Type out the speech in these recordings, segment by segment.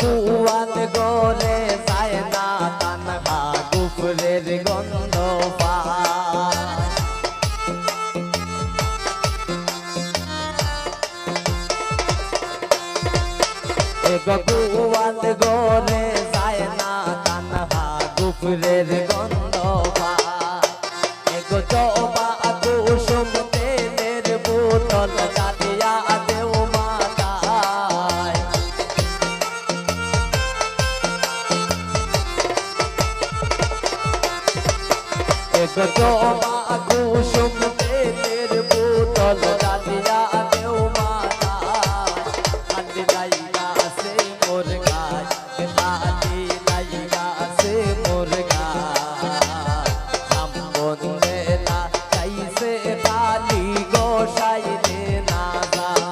কুয়ান গোরে যায় না তানহা কুফরের গন্ধ পায়। কুয়ান গোরে যায় না তানহা কুফরের গন্ধ পায়। জবা কুসুম তেলের বোতল জালিয়া দেও মাতায়। জবা কুসুম তেলের বোতল জালিয়া দেও মাতায়। খালি লাইগা আছে মোর গায়, খালি লাইগা আছে মোর গায়। সামনে না চাইছে খালি গোসাইলে না যায়।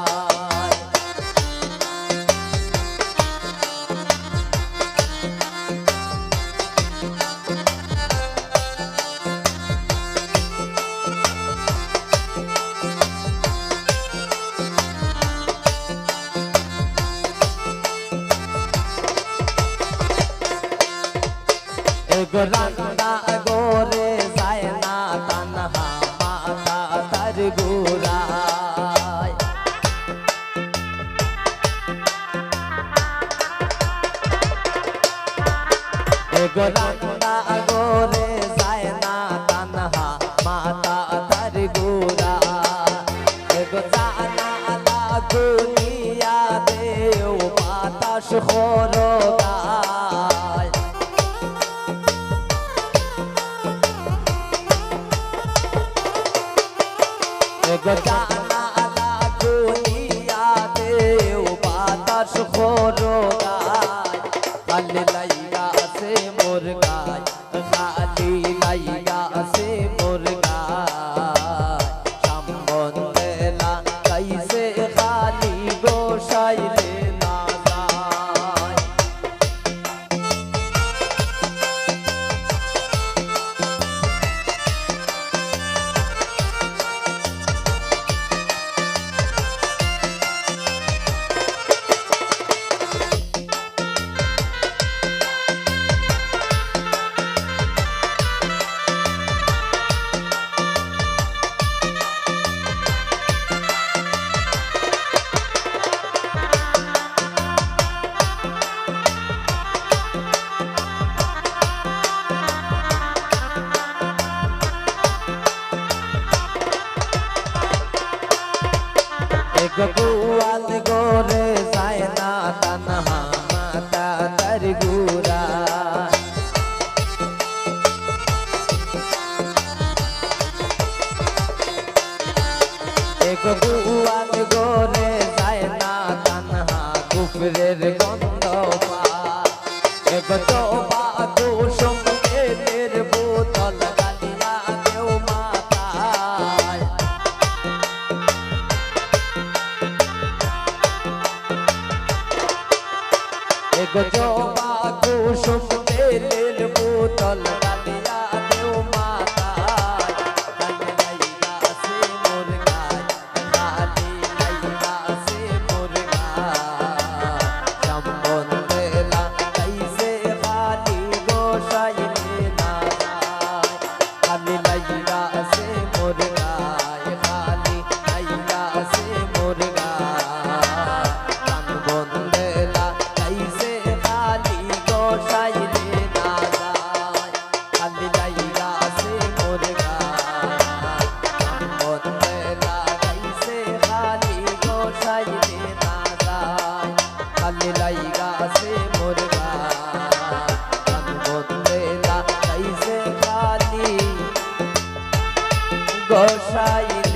রান্না গোরে যায় না তানহা মাতা তার গোরায়। রান্না গোরে যায় না তানহা মাতা তার গোরায়। জানা দুনিয়া দেও বাতাস খরগায়। জানা দুনিয়া দেও বাতাস খরগায়। খালি লাইগা আছে মোর গায়, খালি লাইগা আছে মোর গায়। সামনে না চাইছে খালি গোসাইলে না যায়। কুয়ান গোরে যায় না তানহা মাতা তার গোরায়। কুয়ান গোরে যায় না তানহা কুফরের গন্ধ পায়। জবা কুসুম তেলের বোতল জালিয়া দেও মাতায়। জবা কুসুম তেলের বোতল জালিয়া দেও মাতায়। খালি লাইগা আছে মোর গায়, খালি লাইগা আছে মোর গায়। সামনে না চাইছে লাইগা আছে মোর গান বদলে লাগাইছে খালি গোসাই